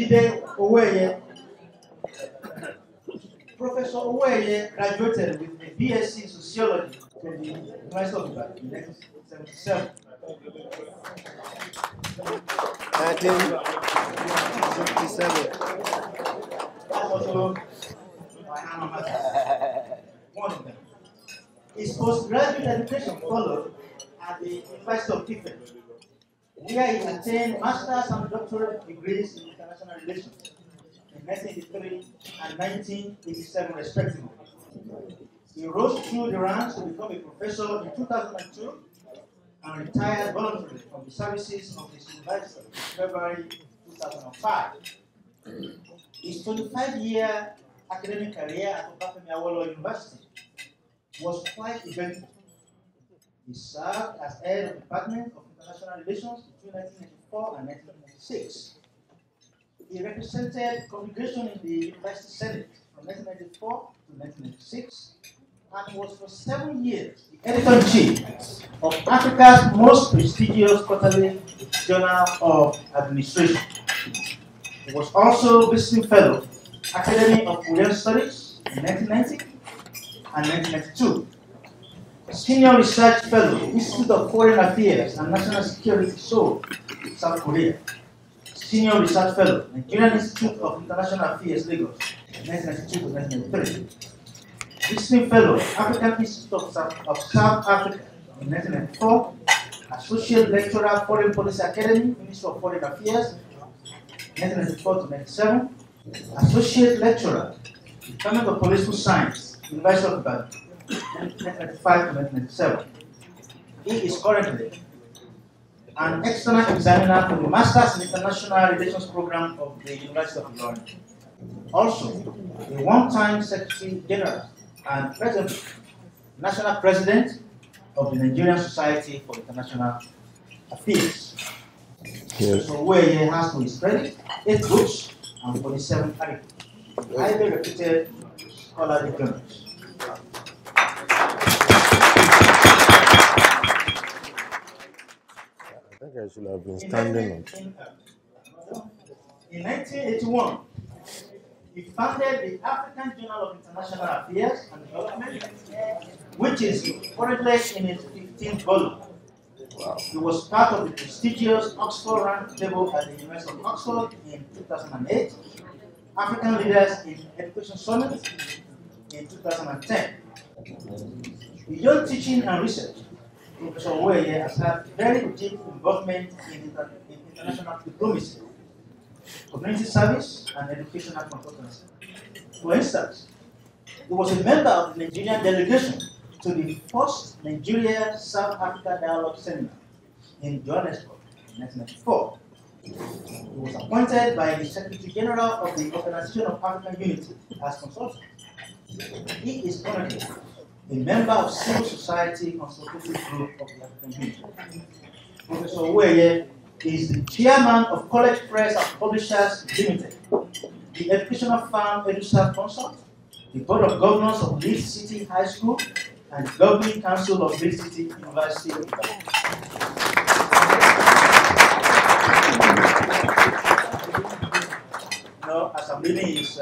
Jide Owoeye. Professor Owoeye graduated with a BSc in Sociology from the University of Ibadan in 1977. 1957. That's also my alma mater, one of them. His postgraduate education followed at the University of Ife, where he attained master's and doctorate degrees in international relations in 1983 and 1987 respectively. He rose through the ranks to become a professor in 2002 and retired voluntarily from the services of his university in February 2005. His 25-year academic career at Obasanjo University was quite eventful. He served as head of the Department of International Relations between 1994 and 1996. He represented congregation in the University Senate from 1994 to 1996 and was for 7 years the editor-in-chief of Africa's most prestigious quarterly journal of administration. He was also visiting fellow, Academy of Korean Studies in 1990 and 1992. Senior Research Fellow, Institute of Foreign Affairs and National Security, Seoul, South Korea. Senior Research Fellow, Nigerian Institute of International Affairs, Lagos, 1992 to 1993. Visiting Fellow, African Institute of South Africa in 1994. Associate Lecturer, Foreign Policy Academy, Ministry of Foreign Affairs, 1994 to 1997. Associate Lecturer, Department of Political Science, University of Ibadan, 1995 to 1997. He is currently an external examiner for the Masters in International Relations Program of the University of Ibadan. Also, a one-time Secretary General and presently National President of the Nigerian Society for International Affairs. Yes. So Owoeye has to his credit 8 books and 47 articles. Highly reputed scholarly journals. I think I should have been standing up. In 1981, he founded the African Journal of International Affairs and Development, which is currently in its 15th volume. Wow. He was part of the prestigious Oxford Round Table at the University of Oxford in 2008, African Leaders in Education Summit in 2010. Beyond teaching and research, Professor Owoeye has had very deep involvement in international diplomacy, community service, and educational consultancy. For instance, he was a member of the Nigerian delegation to the first Nigeria-South Africa Dialogue Seminar in Johannesburg in 1994. He was appointed by the Secretary General of the Organization of African Unity as consultant. He is currently a member of Civil Society Consultative Group of the African Unity. Professor Owoeye is the chairman of College Press and Publishers Limited, the educational firm EduServe Consult, the Board of Governors of Leeds City High School, and the Governing Council of Leeds City University. No, as I'm reading his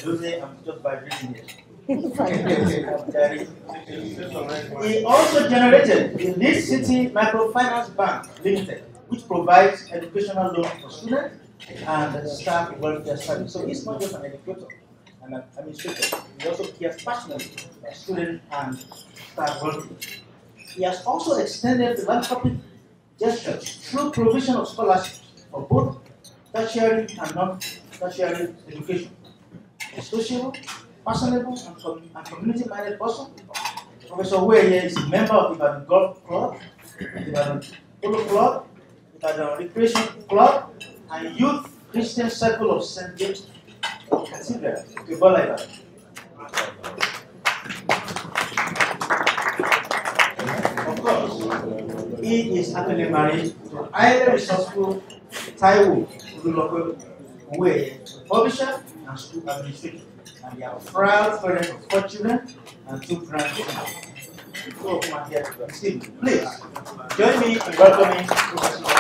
dossier, I'm just vibrating here. He also generated the Leeds City Microfinance Bank Limited, which provides educational loans for students and staff welfare service. So he's not just an educator and an administrator. He also cares passionately for students and staff welfare. He has also extended philanthropic gestures through provision of scholarships for both tertiary and non-tertiary education. A sociable, personable, and community-minded person, Professor Owoeye is a member of the Ibadan Golf Club, the Ibadan Polo Club, the Ibadan Recreation Club, and Youth Christian Circle of St. James Cathedral, Ebola Ibadan. Of course, he is actually married to highly resourceful Taiwo Owoeye, publisher and school administrator, and they are proud parents of 4 children and 2 grandchildren. So, please join me in welcoming Professor Owoeye.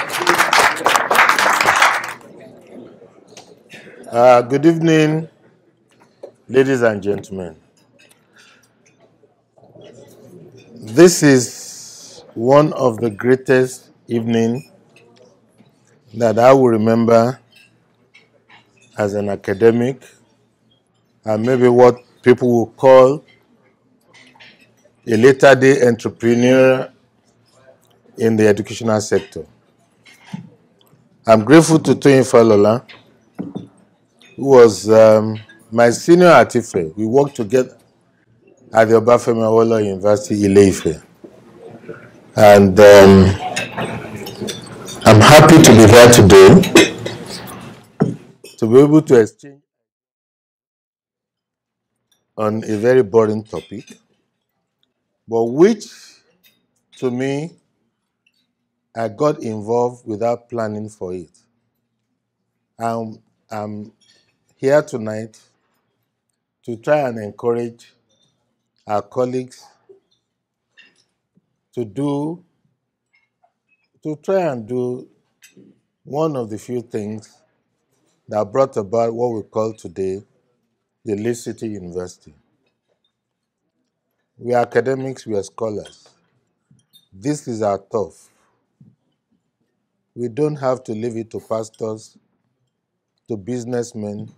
Good evening, ladies and gentlemen. This is one of the greatest evenings that I will remember as an academic, and maybe what people will call a later day entrepreneur in the educational sector. I'm grateful to Toyin Falola, who was my senior at Ife. We worked together at the Obafemi Awolowo University, Ile-Ife. And I'm happy to be here today to be able to exchange on a very boring topic, but which, to me, I got involved without planning for it. I'm here tonight to try and encourage our colleagues to try and do one of the few things that brought about what we call today the Lee City University. We are academics, we are scholars. This is our turf. We don't have to leave it to pastors, to businessmen,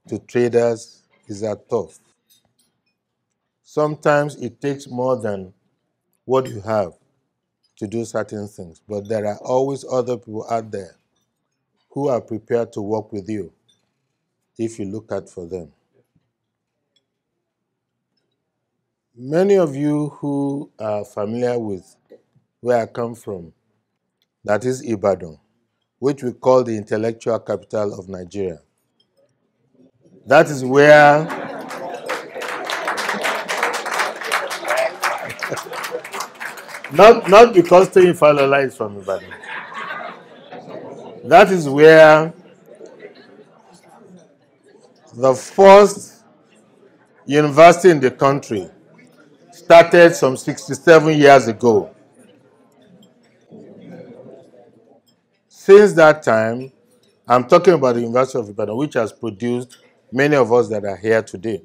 to traders. It's our turf. Sometimes it takes more than what you have to do certain things, but there are always other people out there who are prepared to work with you if you look out for them. Many of you who are familiar with where I come from, that is Ibadan, which we call the intellectual capital of Nigeria. That is where not because Toyin Falola is from Ibadan. That is where the first university in the country started some 67 years ago. Since that time, I'm talking about the University of Ibadan, which has produced many of us that are here today.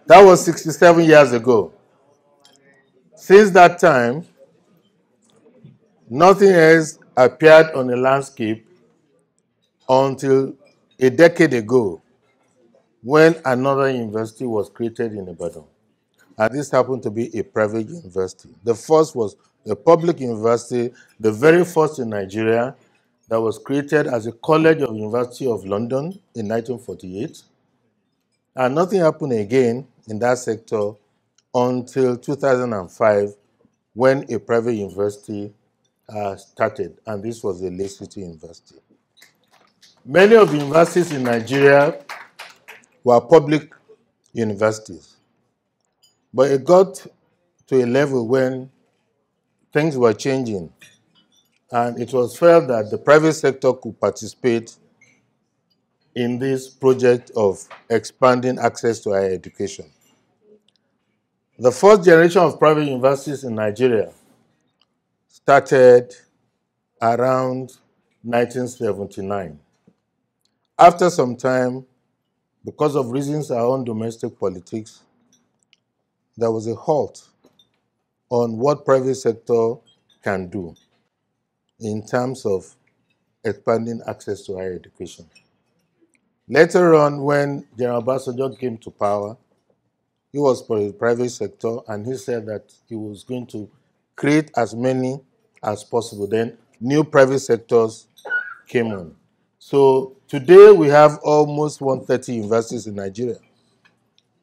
That was 67 years ago. Since that time, nothing else appeared on the landscape until a decade ago when another university was created in Ibadan. And this happened to be a private university. The first was a public university, the very first in Nigeria, that was created as a college of the University of London in 1948. And nothing happened again in that sector until 2005 when a private university started, and this was the Lee City University. Many of the universities in Nigeria were public universities, but it got to a level when things were changing, and it was felt that the private sector could participate in this project of expanding access to higher education. The first generation of private universities in Nigeria started around 1979. After some time, because of reasons our own domestic politics, there was a halt on what private sector can do in terms of expanding access to higher education. Later on, when General Obasanjo came to power, he was for the private sector, and he said that he was going to create as many as possible. Then new private sectors came on. So today we have almost 130 universities in Nigeria.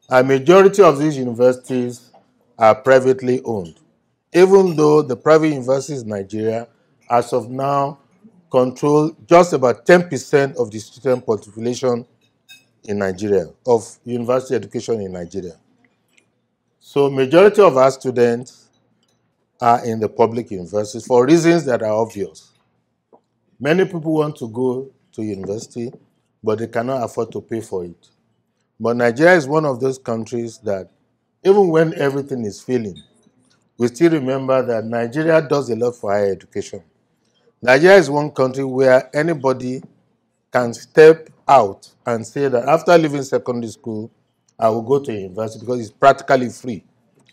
A majority of these universities are privately owned, even though the private universities in Nigeria, as of now, control just about 10% of the student population in Nigeria, of university education in Nigeria. So majority of our students are in the public universities for reasons that are obvious. Many people want to go to university, but they cannot afford to pay for it. But Nigeria is one of those countries that even when everything is failing, we still remember that Nigeria does a lot for higher education. Nigeria is one country where anybody can step out and say that after leaving secondary school, I will go to university because it's practically free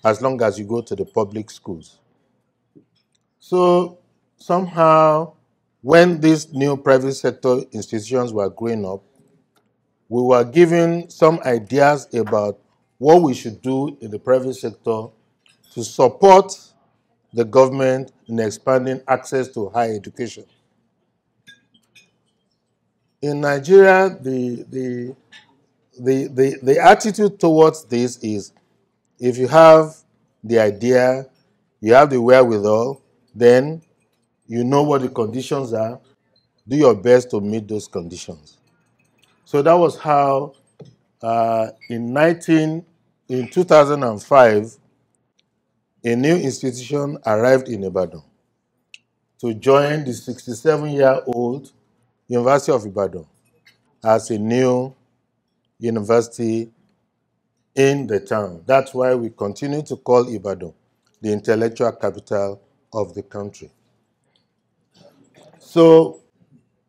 as long as you go to the public schools. So somehow, when these new private sector institutions were growing up, we were given some ideas about what we should do in the private sector to support the government in expanding access to higher education. In Nigeria, the attitude towards this is if you have the idea, you have the wherewithal, then you know what the conditions are, do your best to meet those conditions. So that was how in 2005, a new institution arrived in Ibadan to join the 67-year-old University of Ibadan as a new university in the town. That's why we continue to call Ibadan the intellectual capital of the country. So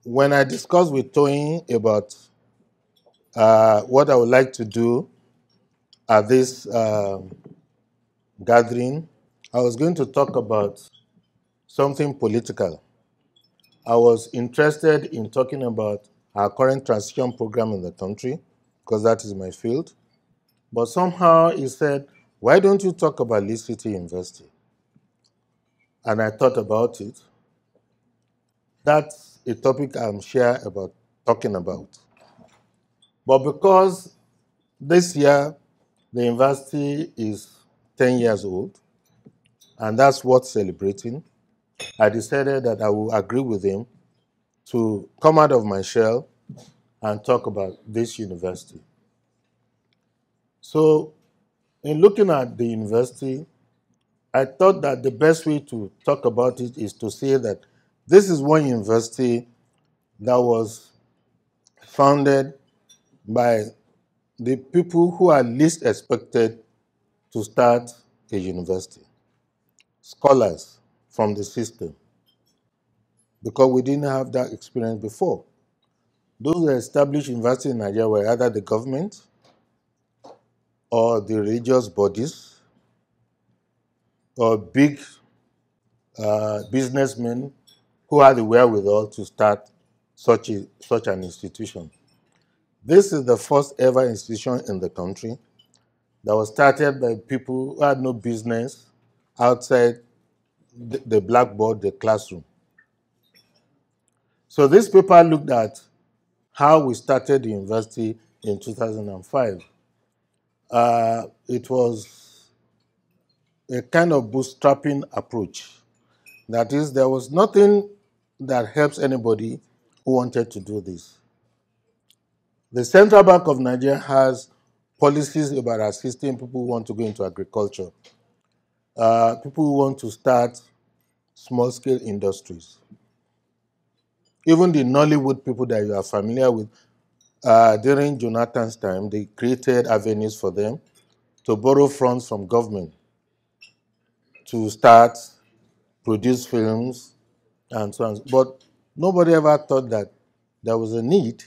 when I discussed with Toyin about what I would like to do at this gathering, I was going to talk about something political. I was interested in talking about our current transition program in the country, because that is my field. But somehow he said, why don't you talk about Lee City University? And I thought about it. That's a topic I'm sure about talking about. But because this year the university is 10 years old, and that's worth celebrating, I decided that I will agree with him to come out of my shell and talk about this university. So in looking at the university, I thought that the best way to talk about it is to say that this is one university that was founded by the people who are least expected to start a university, scholars from the system, because we didn't have that experience before. Those established universities in Nigeria were either the government or the religious bodies or big businessmen who had the wherewithal to start such an institution. This is the first ever institution in the country that was started by people who had no business outside the blackboard, the classroom. So this paper looked at how we started the university in 2005. It was a kind of bootstrapping approach. That is, there was nothing that helps anybody who wanted to do this. The Central Bank of Nigeria has policies about assisting people who want to go into agriculture, people who want to start small-scale industries. Even the Nollywood people that you are familiar with, during Jonathan's time, they created avenues for them to borrow funds from government to start, produce films, and so on. But nobody ever thought that there was a need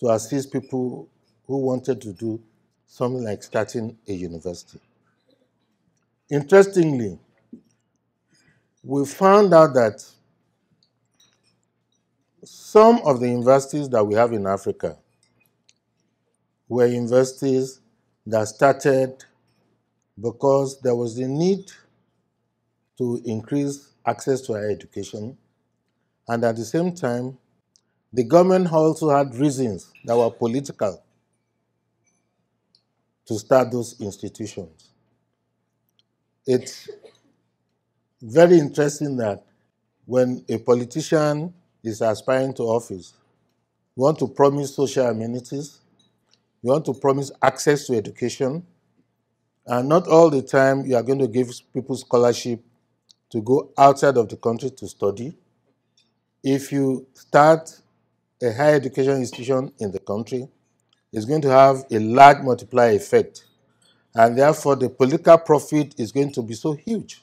to assist people who wanted to do something like starting a university. Interestingly, we found out that some of the universities that we have in Africa were universities that started because there was a need to increase access to higher education, and at the same time, the government also had reasons that were political to start those institutions. It's very interesting that when a politician is aspiring to office, you want to promise social amenities, you want to promise access to education, and not all the time you are going to give people scholarship to go outside of the country to study. If you start a higher education institution in the country, it's going to have a large multiplier effect, and therefore the political profit is going to be so huge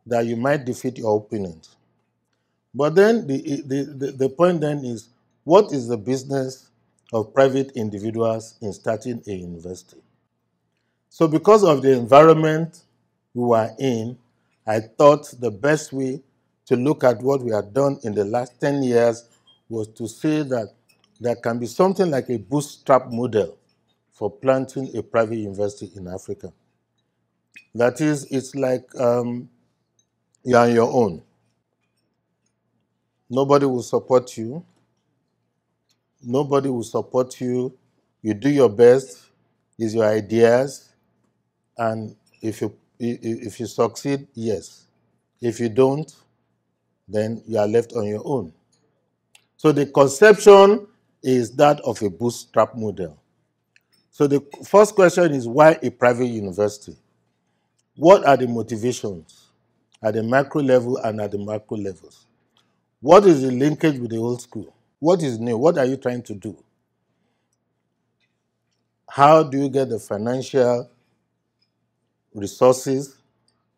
that you might defeat your opponent. But then the point then is, what is the business of private individuals in starting a university? So because of the environment we were in, I thought the best way to look at what we had done in the last 10 years was to say that there can be something like a bootstrap model for planting a private university in Africa. That is, it's like you're on your own. Nobody will support you. Nobody will support you. You do your best, use your ideas, and if you succeed, yes. If you don't, then you are left on your own. So the conception is that of a bootstrap model. So the first question is, why a private university? What are the motivations at the micro level and at the macro levels? What is the linkage with the old school? What is new? What are you trying to do? How do you get the financial resources,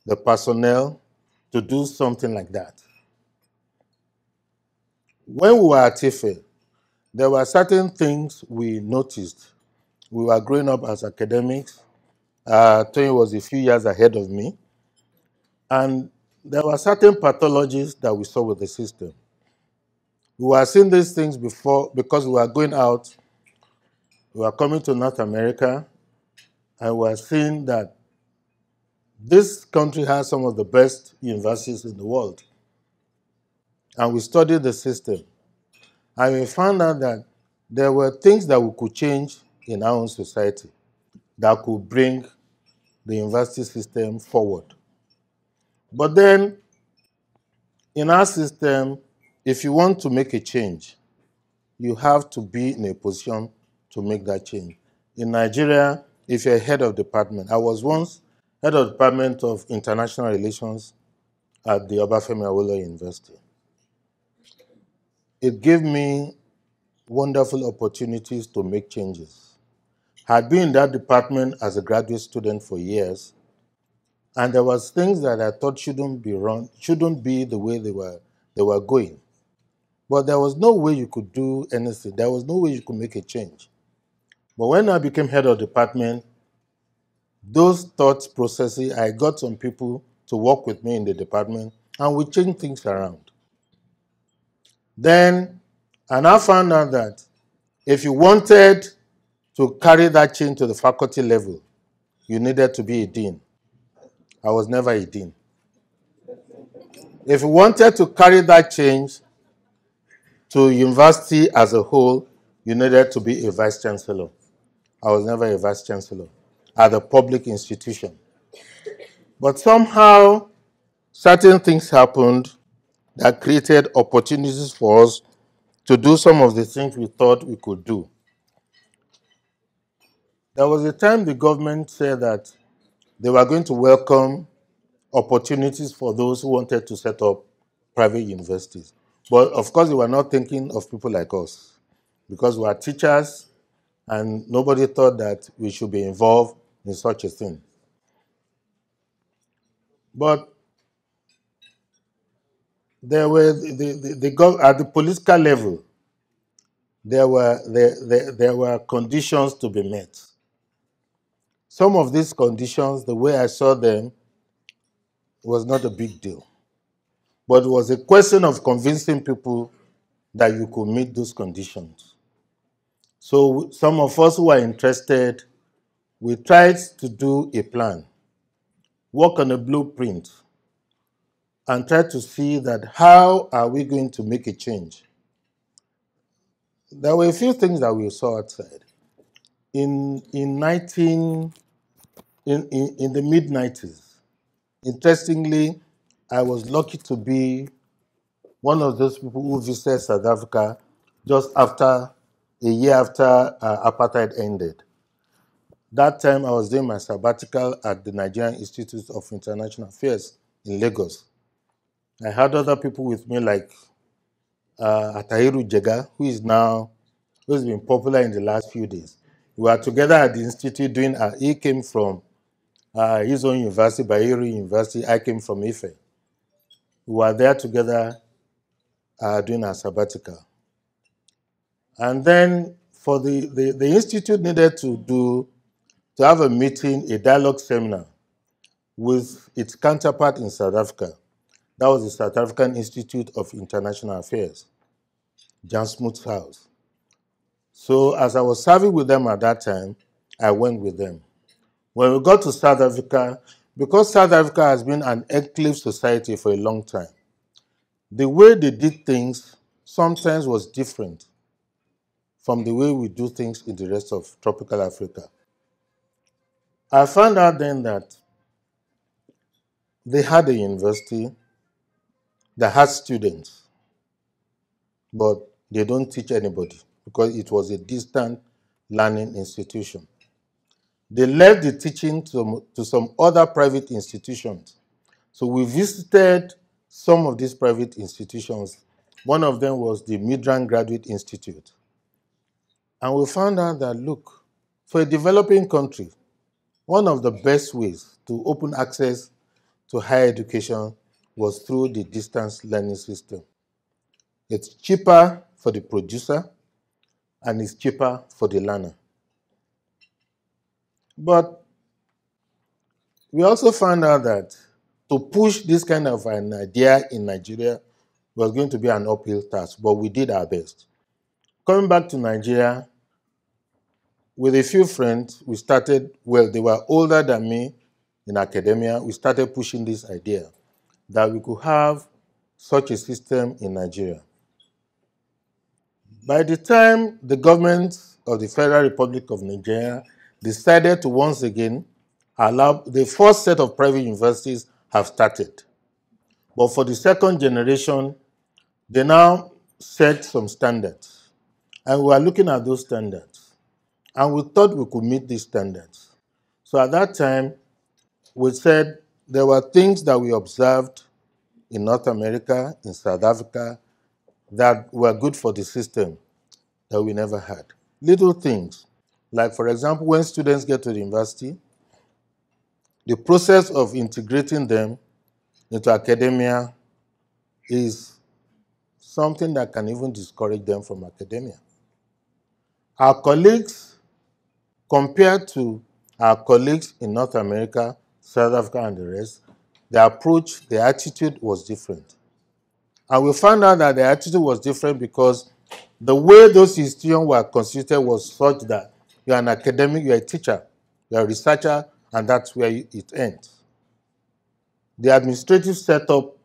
the personnel to do something like that? When we were at IFE, there were certain things we noticed. We were growing up as academics. Tony was a few years ahead of me. And there were certain pathologies that we saw with the system. We were seeing these things before because we were going out. We were coming to North America, and we were seeing that this country has some of the best universities in the world. And we studied the system. And we found out that there were things that we could change in our own society that could bring the university system forward. But then, in our system, if you want to make a change, you have to be in a position to make that change. In Nigeria, if you're head of department, I was once head of department of international relations at the Obafemi Awolowo University. It gave me wonderful opportunities to make changes. I had been in that department as a graduate student for years, and there was things that I thought shouldn't be the way they were going. But there was no way you could do anything. There was no way you could make a change. But when I became head of department, those thought processes, I got some people to work with me in the department, and we changed things around. Then, and I found out that if you wanted to carry that change to the faculty level, you needed to be a dean. I was never a dean. If you wanted to carry that change to university as a whole, you needed to be a vice chancellor. I was never a vice chancellor at a public institution. But somehow, certain things happened that created opportunities for us to do some of the things we thought we could do. There was a time the government said that they were going to welcome opportunities for those who wanted to set up private universities. But of course, they were not thinking of people like us because we are teachers and nobody thought that we should be involved in such a thing. But there were at the political level, there were conditions to be met. Some of these conditions, the way I saw them, was not a big deal. But it was a question of convincing people that you could meet those conditions. So some of us who are interested, we tried to do a plan, work on a blueprint, and try to see that how are we going to make a change. There were a few things that we saw outside. In the mid-90s, interestingly, I was lucky to be one of those people who visited South Africa just after a year after apartheid ended. That time I was doing my sabbatical at the Nigerian Institute of International Affairs in Lagos. I had other people with me like Atahiru Jega, who has been popular in the last few days. We were together at the institute doing, he came from his own university, Bayero University. I came from Ife. We were there together doing our sabbatical. And then for the institute needed to have a meeting, a dialogue seminar with its counterpart in South Africa. That was the South African Institute of International Affairs, Jan Smoot's house. So as I was serving with them at that time, I went with them. When we got to South Africa, because South Africa has been an enclave society for a long time, the way they did things sometimes was different from the way we do things in the rest of tropical Africa. I found out then that they had a university that had students, but they don't teach anybody because it was a distant learning institution. They left the teaching to some other private institutions. So we visited some of these private institutions. One of them was the Midrand Graduate Institute. And we found out that, look, for a developing country, one of the best ways to open access to higher education was through the distance learning system. It's cheaper for the producer and it's cheaper for the learner. But we also found out that to push this kind of an idea in Nigeria was going to be an uphill task, but we did our best. Coming back to Nigeria, with a few friends, we started, well, they were older than me in academia, we started pushing this idea that we could have such a system in Nigeria. By the time the government of the Federal Republic of Nigeria decided to once again allow, the first set of private universities have started. But for the second generation, they now set some standards. And we are looking at those standards. And we thought we could meet these standards. So at that time, we said there were things that we observed in North America, in South Africa, that were good for the system that we never had. Little things, like for example, when students get to the university, the process of integrating them into academia is something that can even discourage them from academia. Our colleagues, compared to our colleagues in North America, South Africa, and the rest, the approach, the attitude was different. And we found out that the attitude was different because the way those institutions were constituted was such that you're an academic, you're a teacher, you're a researcher, and that's where it ends. The administrative setup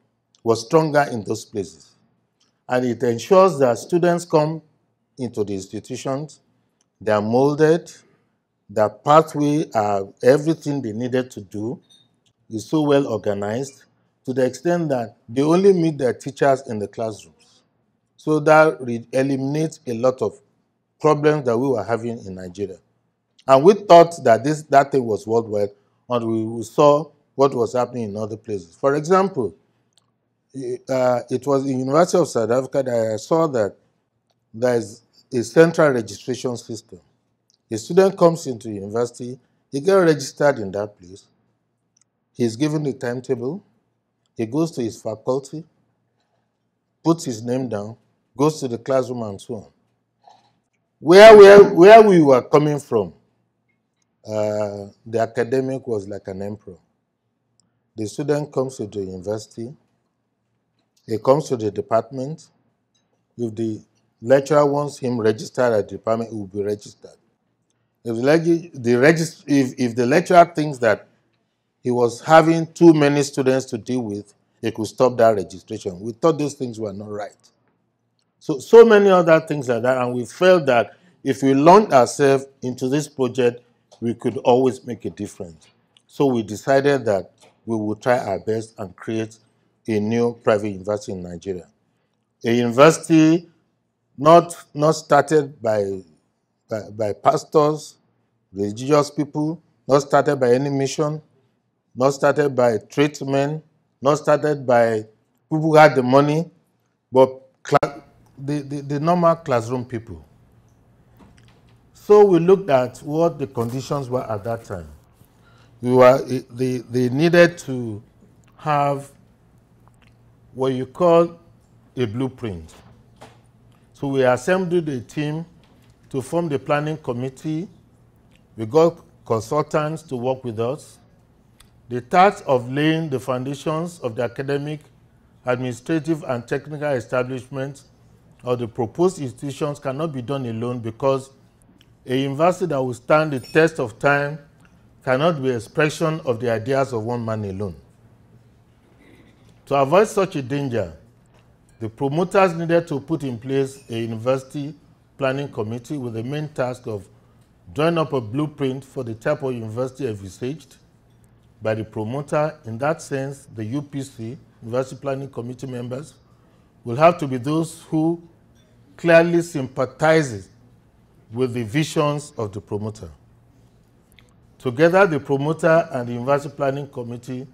was stronger in those places. And it ensures that students come into the institutions, they are molded, their pathway, everything they needed to do is so well organized to the extent that they only meet their teachers in the classrooms. So that eliminates a lot of problems that we were having in Nigeria. And we thought that that thing was worldwide, and we saw what was happening in other places. For example, it was in the University of South Africa that I saw that there is a central registration system. A student comes into university, he gets registered in that place, he's given the timetable, he goes to his faculty, puts his name down, goes to the classroom and so on. Where we were coming from, the academic was like an emperor. The student comes to the university, he comes to the department. If the lecturer wants him registered at the department, he will be registered. If the lecturer thinks that he was having too many students to deal with, he could stop that registration. We thought those things were not right. So many other things like that, and we felt that if we launched ourselves into this project, we could always make a difference. So we decided that we would try our best and create a new private university in Nigeria. A university not started by pastors, religious people, not started by any mission, not started by tradesmen, not started by people who had the money, but the normal classroom people. So we looked at what the conditions were at that time. They needed to have what you call a blueprint. So we assembled a team to form the planning committee. We got consultants to work with us. The task of laying the foundations of the academic, administrative, and technical establishment of the proposed institutions cannot be done alone, because a university that will stand the test of time cannot be an expression of the ideas of one man alone. To avoid such a danger, the promoters needed to put in place a university planning committee with the main task of drawing up a blueprint for the type of university envisaged by the promoter. In that sense, the UPC, University Planning Committee members, will have to be those who clearly sympathize with the visions of the promoter. Together, the promoter and the University Planning Committee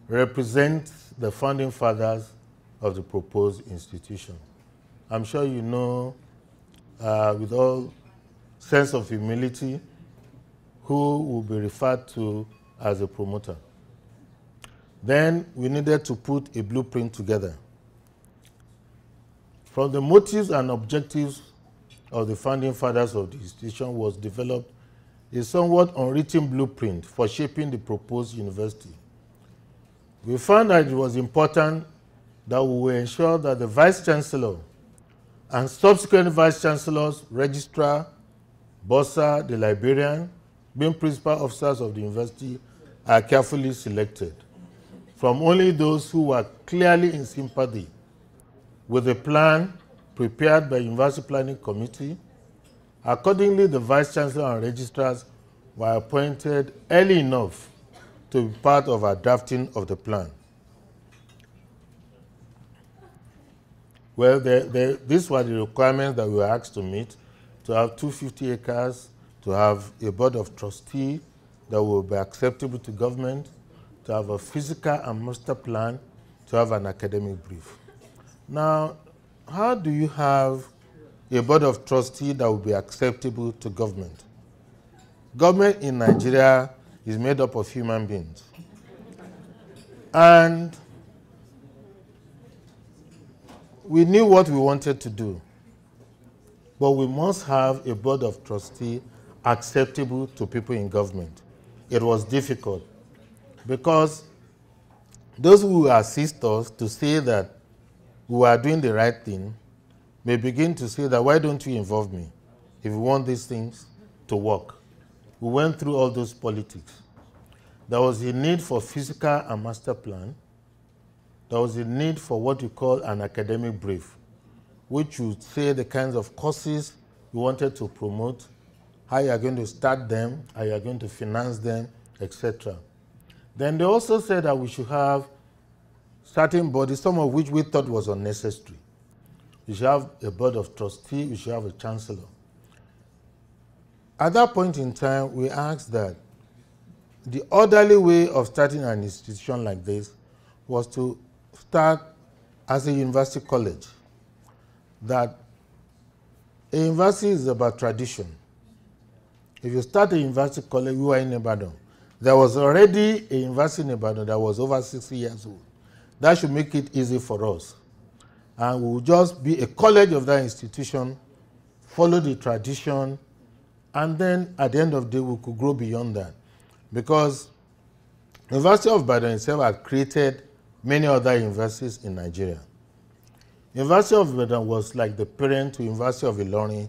represent the founding fathers of the proposed institution. I'm sure you know, with all sense of humility, who will be referred to as a promoter. Then we needed to put a blueprint together. From the motives and objectives of the founding fathers of the institution was developed a somewhat unwritten blueprint for shaping the proposed university. We found that it was important that we will ensure that the Vice-Chancellor and subsequent Vice-Chancellors, Registrar, Bursar, the librarian, being principal officers of the university, are carefully selected from only those who were clearly in sympathy with the plan prepared by the University Planning Committee. Accordingly, the Vice-Chancellor and Registrars were appointed early enough to be part of our drafting of the plan. Well, these were the requirements that we were asked to meet: to have 250 acres, to have a board of trustees that will be acceptable to government, to have a physical and master plan, to have an academic brief. Now, how do you have a board of trustees that will be acceptable to government? Government in Nigeria is made up of human beings. And we knew what we wanted to do, but we must have a board of trustees acceptable to people in government. It was difficult because those who will assist us to say that we are doing the right thing may begin to say that, why don't you involve me if you want these things to work? We went through all those politics. There was a need for physical and master plan. There was a need for what we call an academic brief, which would say the kinds of courses we wanted to promote, how you are going to start them, how you are going to finance them, etc. Then they also said that we should have certain bodies, some of which we thought was unnecessary. We should have a board of trustees, we should have a chancellor. At that point in time, we asked that the orderly way of starting an institution like this was to start as a university college. That a university is about tradition. If you start a university college, you are in Ibadan. There was already a university in Ibadan that was over 60 years old. That should make it easy for us. And we will just be a college of that institution, follow the tradition, and then at the end of the day, we could grow beyond that. Because University of Ibadan itself had created many other universities in Nigeria. University of Ibadan was like the parent to University of Ilorin,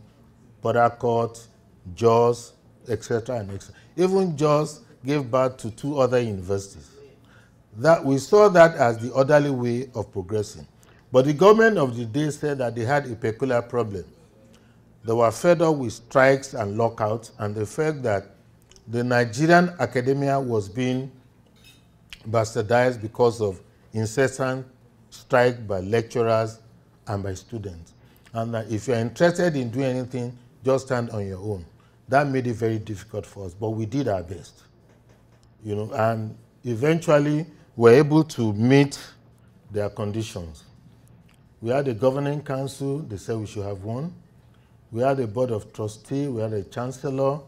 Port Harcourt, Jos, etc. and etc. Even Jos gave birth to 2 other universities. That we saw that as the orderly way of progressing. But the government of the day said that they had a peculiar problem. They were fed up with strikes and lockouts, and they felt that the Nigerian academia was being bastardized because of incessant strike by lecturers and by students. And that if you're interested in doing anything, just stand on your own. That made it very difficult for us, but we did our best. And eventually we were able to meet their conditions. We had a governing council, they said we should have one. We had a board of trustees, we had a chancellor.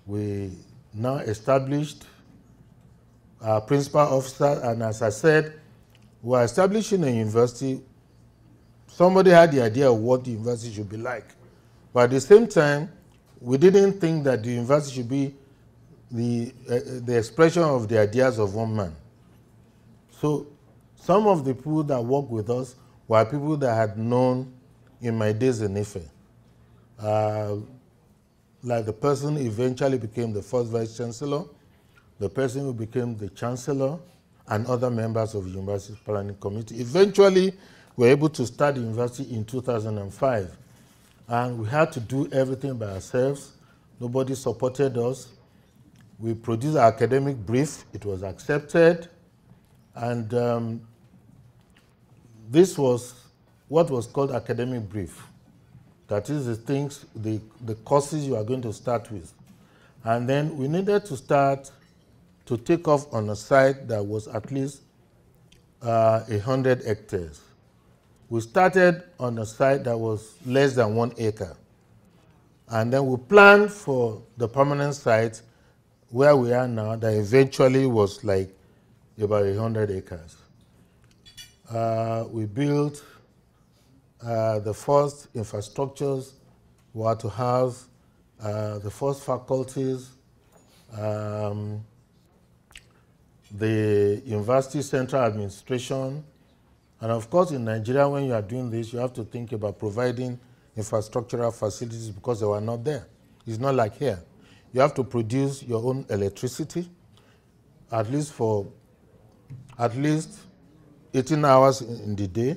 We now established our principal officer, and as I said, we are establishing a university somebody had the idea of what the university should be like. But at the same time, we didn't think that the university should be the expression of the ideas of one man. So some of the people that worked with us were people that I had known in my days in Ife. Like the person who eventually became the first vice chancellor, the person who became the chancellor, and other members of the university planning committee. Eventually, we were able to start the university in 2005. And we had to do everything by ourselves. Nobody supported us. We produced our academic brief. It was accepted. And this was what was called academic brief. That is the things, the courses you are going to start with. And then we needed to start to take off on a site that was at least 100 hectares. We started on a site that was less than 1 acre. And then we planned for the permanent site where we are now that eventually was like about 100 acres. We built the first infrastructures. We had to have the first faculties, the university central administration. And of course, in Nigeria, when you are doing this, you have to think about providing infrastructural facilities because they were not there. It's not like here. You have to produce your own electricity, at least 18 hours in the day.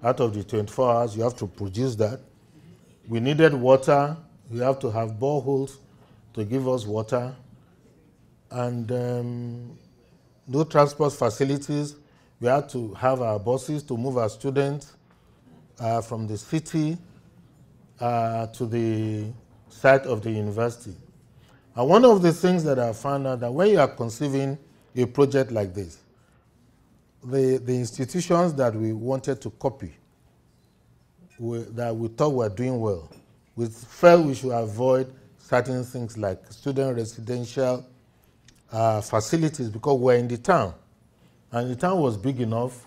Out of the 24 hours, you have to produce that. We needed water. We have to have boreholes to give us water. And no transport facilities. We had to have our buses to move our students from the city to the site of the university. And one of the things that I found out that when you are conceiving a project like this, the institutions that we wanted to copy, that we thought were doing well, we felt we should avoid certain things like student residential facilities because we're in the town. And the town was big enough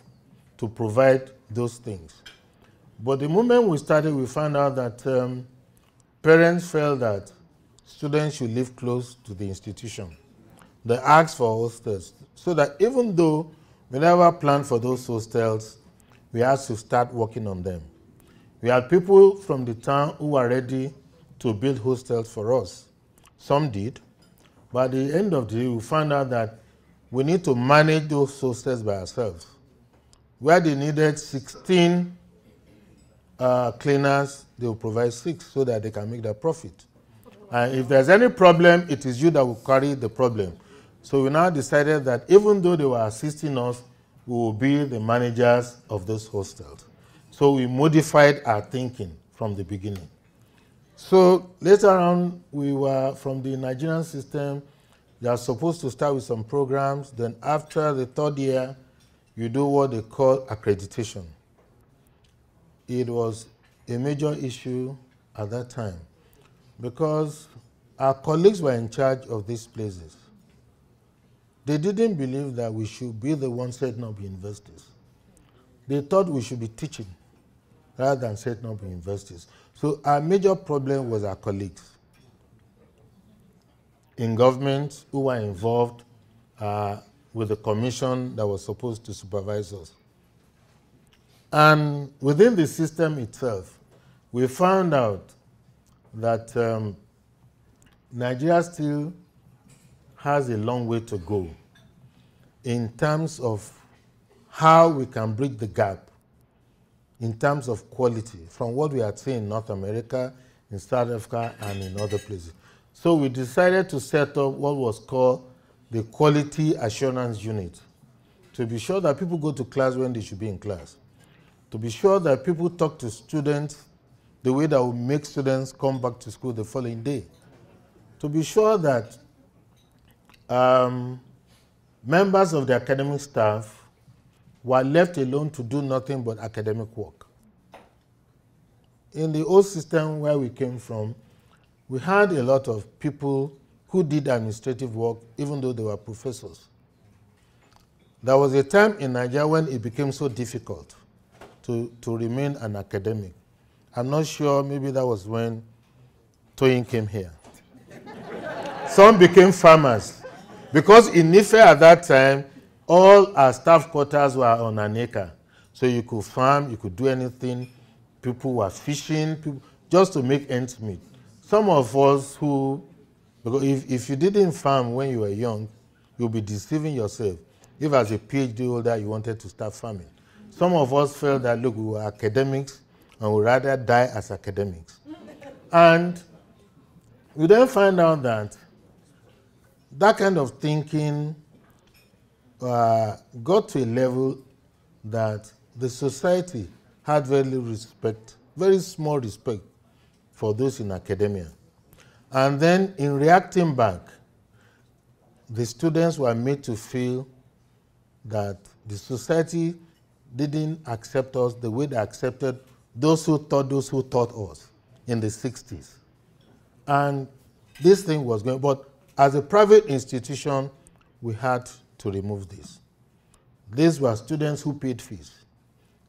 to provide those things. But the moment we started, we found out that parents felt that students should live close to the institution. They asked for hostels, so that even though we never planned for those hostels, we had to start working on them. We had people from the town who were ready to build hostels for us. Some did, but at the end of the day, we found out that we need to manage those hostels by ourselves. Where they needed 16 cleaners, they will provide 6 so that they can make their profit. And if there's any problem, it is you that will carry the problem. So we now decided that even though they were assisting us, we will be the managers of those hostels. So we modified our thinking from the beginning. So later on, we were from the Nigerian system. You are supposed to start with some programs. Then after the 3rd year, you do what they call accreditation. It was a major issue at that time because our colleagues were in charge of these places. They didn't believe that we should be the ones setting up universities. They thought we should be teaching rather than setting up universities. So our major problem was our colleagues in government who were involved with the commission that was supposed to supervise us. And within the system itself, we found out that Nigeria still has a long way to go in terms of how we can bridge the gap in terms of quality from what we are seeing in North America, in South Africa, and in other places. So we decided to set up what was called the Quality Assurance Unit, to be sure that people go to class when they should be in class, to be sure that people talk to students the way that will make students come back to school the following day, to be sure that members of the academic staff were left alone to do nothing but academic work. In the old system where we came from, we had a lot of people who did administrative work even though they were professors. There was a time in Nigeria when it became so difficult to remain an academic. I'm not sure, maybe that was when Toyin came here. Some became farmers. Because in Ife at that time, all our staff quarters were on an acre. So you could farm, you could do anything. People were fishing, just to make ends meet. Some of us who, because if you didn't farm when you were young, you'll be deceiving yourself. If as a PhD holder you wanted to start farming. Some of us felt that, look, we were academics and we'd rather die as academics. And we then find out that that kind of thinking got to a level that the society had very small respect for those in academia. And then in reacting back, the students were made to feel that the society didn't accept us the way they accepted those who taught us in the 60s. And this thing was going, but as a private institution, we had to remove this. These were students who paid fees.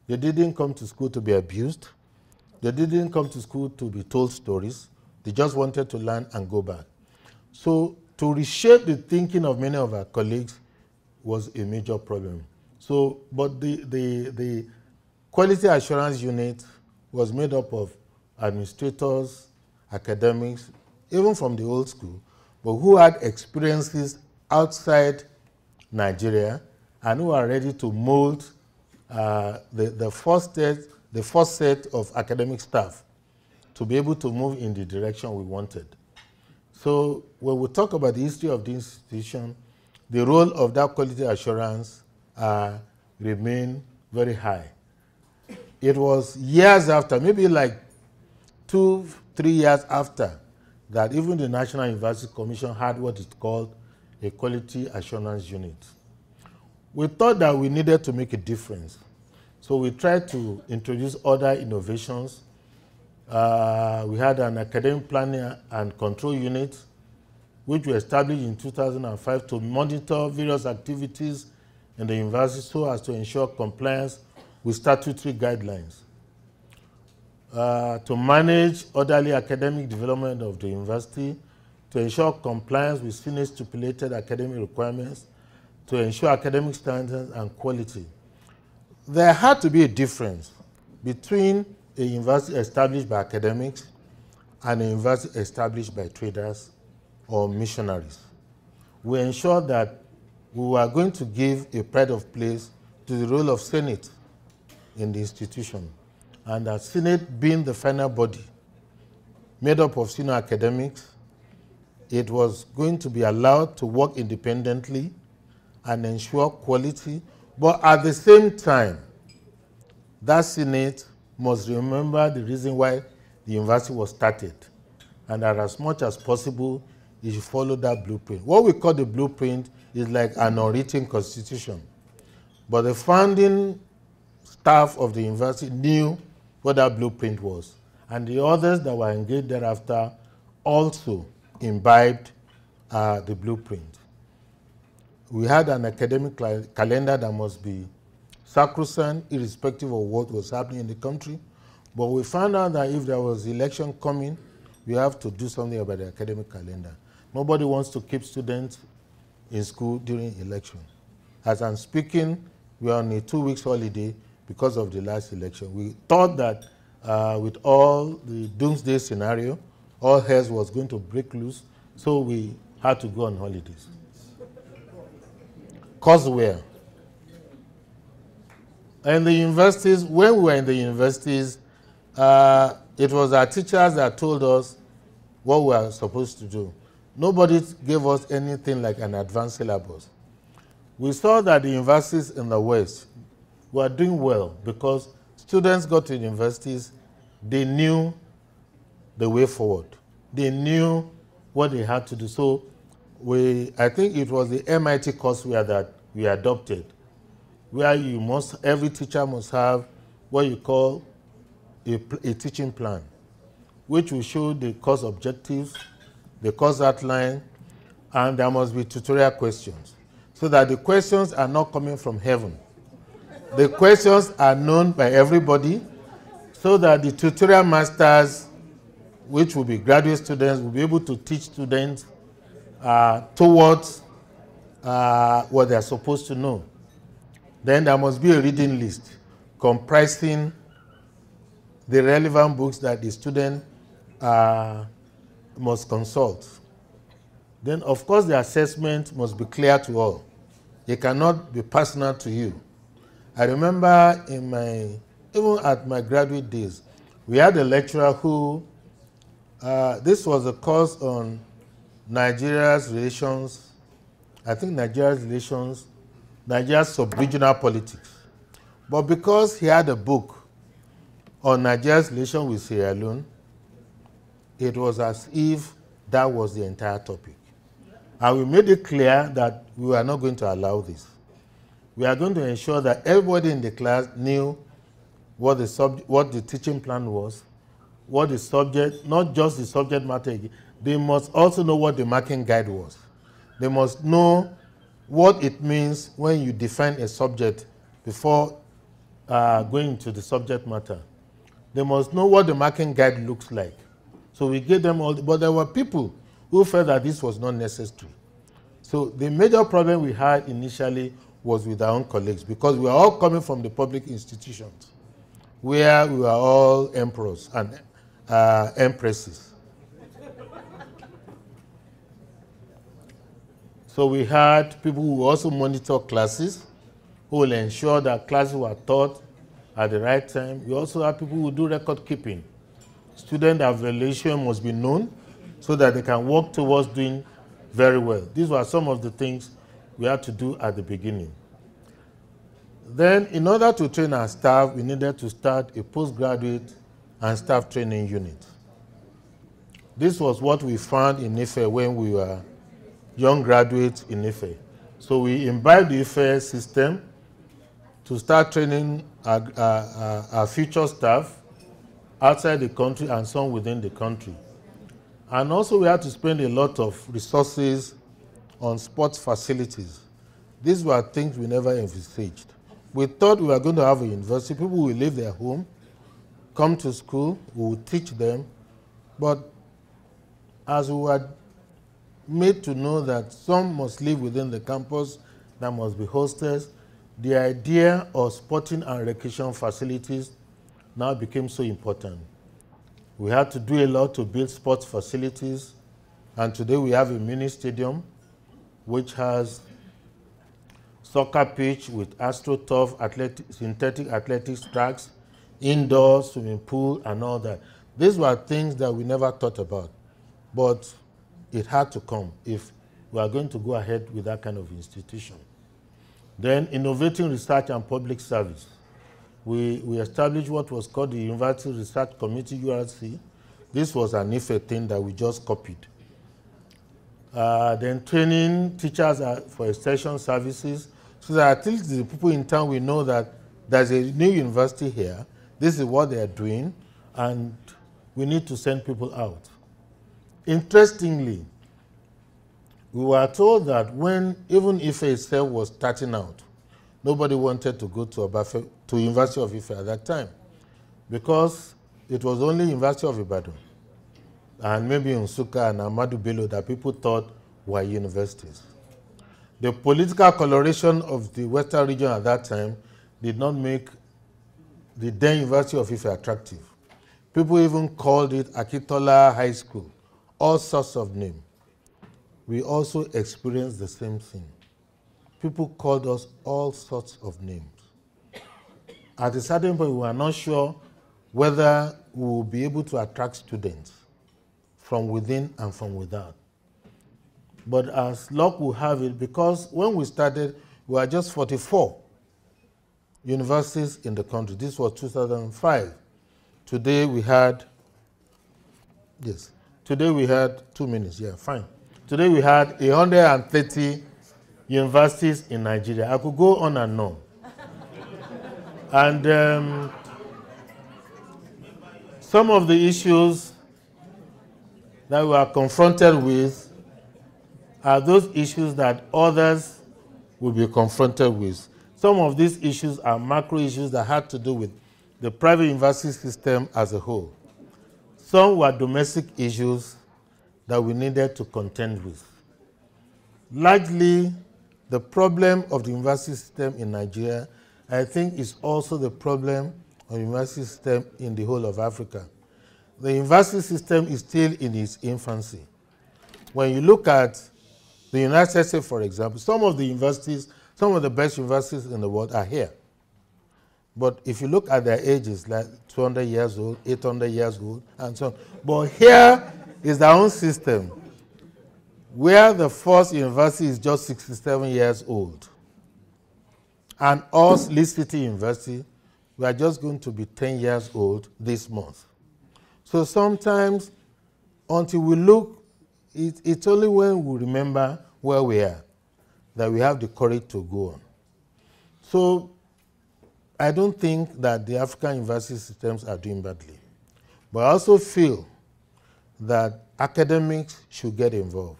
They didn't come to school to be abused. They didn't come to school to be told stories. They just wanted to learn and go back. So to reshape the thinking of many of our colleagues was a major problem. So, but the quality assurance unit was made up of administrators, academics, even from the old school, but who had experiences outside Nigeria and who are ready to mold the first set of academic staff to be able to move in the direction we wanted. So when we talk about the history of the institution, the role of that quality assurance remained very high. It was years after, maybe like 2-3 years after, that even the National University Commission had what it called a quality assurance unit. We thought that we needed to make a difference. So we tried to introduce other innovations. We had an academic planning and control unit, which we established in 2005 to monitor various activities in the university so as to ensure compliance with statutory guidelines. To manage orderly academic development of the university, to ensure compliance with Senate stipulated academic requirements, to ensure academic standards and quality. There had to be a difference between a university established by academics and a university established by traders or missionaries. We ensured that we were going to give a pride of place to the role of Senate in the institution, and that Senate being the final body made up of senior academics, it was going to be allowed to work independently and ensure quality, but at the same time, that Senate must remember the reason why the university was started, and that as much as possible, it should follow that blueprint. What we call the blueprint is like an unwritten constitution, but the founding staff of the university knew what that blueprint was, and the others that were engaged thereafter also imbibed the blueprint. We had an academic calendar that must be sacrosanct, irrespective of what was happening in the country, but we found out that if there was election coming, we have to do something about the academic calendar. Nobody wants to keep students in school during election. As I'm speaking, we are on a 2 weeks holiday because of the last election. We thought that with all the doomsday scenario, all hell was going to break loose, so we had to go on holidays. Courseware. In the universities, when we were in the universities, it was our teachers that told us what we were supposed to do. Nobody gave us anything like an advanced syllabus. We saw that the universities in the West were doing well because students got to universities, they knew the way forward. They knew what they had to do. So I think it was the MIT courseware that we adopted, where every teacher must have what you call a teaching plan, which will show the course objectives, the course outline, and there must be tutorial questions, so that the questions are not coming from heaven. The questions are known by everybody so that the tutorial masters, which will be graduate students, will be able to teach students towards what they are supposed to know. Then there must be a reading list comprising the relevant books that the student must consult. Then, of course, the assessment must be clear to all. It cannot be personal to you. I remember even at my graduate days, we had a lecturer who, this was a course on Nigeria's relations, Nigeria's sub-regional politics. But because he had a book on Nigeria's relation with Sierra Leone, it was as if that was the entire topic. And we made it clear that we were not going to allow this. We are going to ensure that everybody in the class knew what the teaching plan was, what the subject, not just the subject matter, they must also know what the marking guide was. They must know what it means when you define a subject before going into the subject matter. They must know what the marking guide looks like. So we gave them all, but there were people who felt that this was not necessary. So the major problem we had initially was with our own colleagues, because we were all coming from the public institutions where we were all emperors and empresses. So we had people who also monitor classes, who will ensure that classes were taught at the right time. We also have people who do record keeping. Student evaluation must be known so that they can work towards doing very well. These were some of the things we had to do at the beginning. Then, in order to train our staff, we needed to start a postgraduate and staff training unit. This was what we found in Ife when we were young graduates in Ife. So we imbibed the Ife system to start training our future staff outside the country and some within the country. And also we had to spend a lot of resources on sports facilities. These were things we never envisaged. We thought we were going to have a university. People will leave their home, come to school, we will teach them. But as we were made to know that some must live within the campus, there must be hostels, the idea of sporting and recreation facilities now became so important. We had to do a lot to build sports facilities, and today we have a mini stadium which has soccer pitch with AstroTurf, synthetic athletics tracks, indoor swimming pool, and all that. These were things that we never thought about, but it had to come if we are going to go ahead with that kind of institution. Then, innovating research and public service. We established what was called the University Research Committee, URC. This was an IFE thing that we just copied. Then training teachers for extension services, so that at least the people in town will know that there's a new university here, this is what they are doing, and we need to send people out. Interestingly, we were told that when even IFE itself was starting out, nobody wanted to go to University of Ife at that time, because it was only University of Ibadan and maybe Nsukka and Ahmadu Bello that people thought were universities. The political coloration of the Western region at that time did not make the then University of Ife attractive. People even called it Akitola High School, all sorts of names. We also experienced the same thing. People called us all sorts of names. At a certain point, we were not sure whether we will be able to attract students from within and from without. But as luck will have it, because when we started, we were just 44 universities in the country. This was 2005. Today we had 2 minutes, yeah, fine. Today we had 130 universities in Nigeria. I could go on and on. And some of the issues that we are confronted with are those issues that others will be confronted with. Some of these issues are macro issues that had to do with the private university system as a whole. Some were domestic issues that we needed to contend with. Largely, the problem of the university system in Nigeria, I think, is also the problem of the university system in the whole of Africa. The university system is still in its infancy. When you look at the United States, for example, some of the universities, some of the best universities in the world are here. But if you look at their ages, like 200 years old, 800 years old, and so on. But here is our own system, where the first university is just 67 years old. And us, Lee City University, we are just going to be 10 years old this month. So sometimes, until we look, it's only when we remember where we are that we have the courage to go on. So I don't think that the African university systems are doing badly. But I also feel that academics should get involved.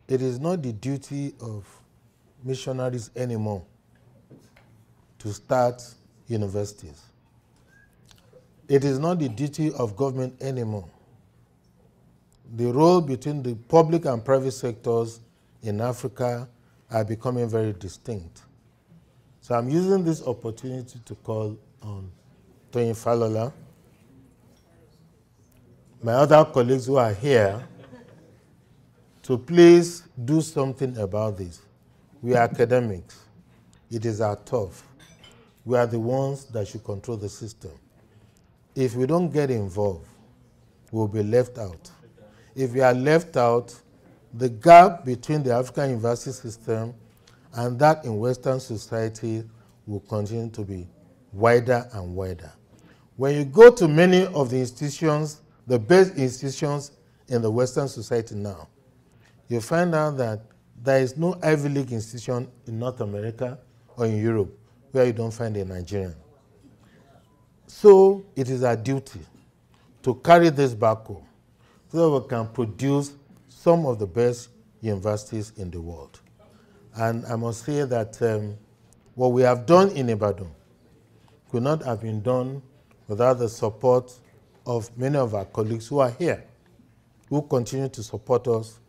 It is not the duty of missionaries anymore to start universities. It is not the duty of government anymore. The role between the public and private sectors in Africa are becoming very distinct. So I'm using this opportunity to call on Toyin Falola, my other colleagues who are here, to please do something about this. We are academics. It is our turf. We are the ones that should control the system. If we don't get involved, we'll be left out. If we are left out, the gap between the African university system and that in Western society will continue to be wider and wider. When you go to many of the institutions, the best institutions in the Western society now, you find out that there is no Ivy League institution in North America or in Europe where you don't find a Nigerian. So it is our duty to carry this back home so that we can produce some of the best universities in the world. And I must say that what we have done in Ibadan could not have been done without the support of many of our colleagues who are here, who continue to support us,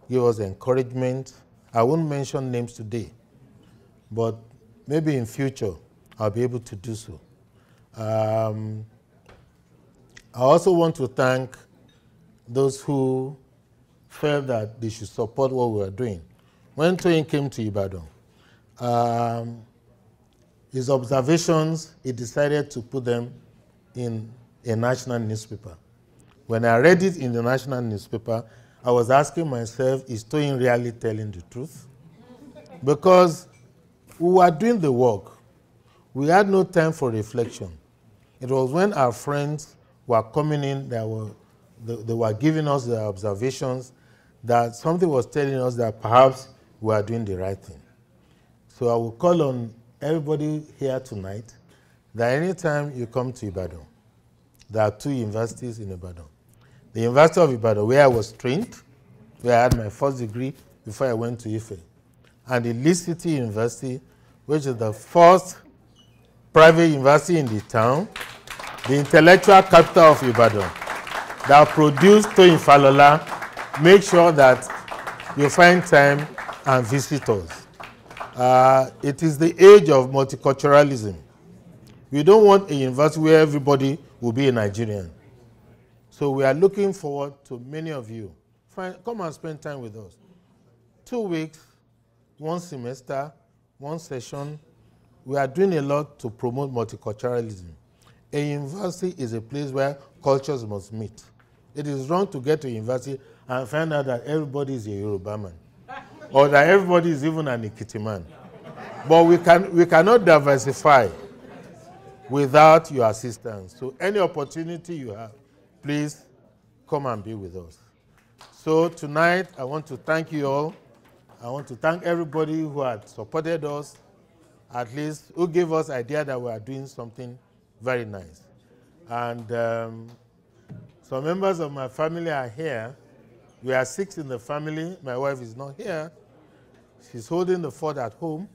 give us encouragement. I won't mention names today, but maybe in future I'll be able to do so. I also want to thank those who felt that they should support what we are doing. When Toyin came to Ibadan, his observations, he decided to put them in a national newspaper. When I read it in the national newspaper, I was asking myself, is Toyin really telling the truth? Because we were doing the work. We had no time for reflection. It was when our friends were coming in, they were giving us their observations, that something was telling us that perhaps we are doing the right thing. So I will call on everybody here tonight that anytime you come to Ibadan, there are two universities in Ibadan. The University of Ibadan, where I was trained, where I had my first degree before I went to Ife, and the Lee City University, which is the first private university in the town, the intellectual capital of Ibadan, that produced Toyin Falola. Make sure that you find time and visit us. It is the age of multiculturalism. We don't want a university where everybody will be a Nigerian. So we are looking forward to many of you. Come and spend time with us. 2 weeks, 1 semester, 1 session. We are doing a lot to promote multiculturalism. A university is a place where cultures must meet. It is wrong to get to a university and find out that everybody is a Yoruba man, or that everybody is even an Ekiti man. But we cannot diversify without your assistance. So any opportunity you have, please come and be with us. So tonight, I want to thank you all. I want to thank everybody who had supported us, at least who gave us idea that we are doing something very nice. And some members of my family are here. We are 6 in the family. My wife is not here. She's holding the fort at home.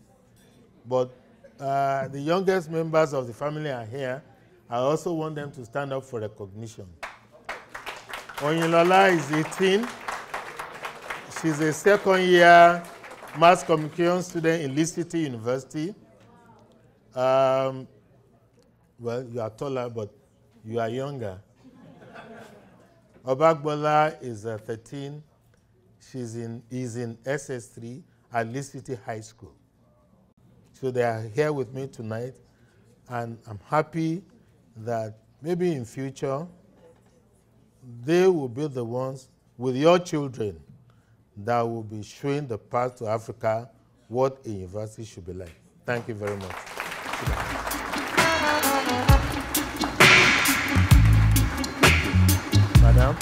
But the youngest members of the family are here. I also want them to stand up for recognition. Oyinlola is 18. She's a second-year mass communication student in Lee City University. Well, you are taller, but you are younger. Obagbola is 13. Is in SS3 at Lee City High School. So they are here with me tonight, and I'm happy that maybe in future, they will be the ones with your children that will be showing the path to Africa, what a university should be like. Thank you very much. Madam?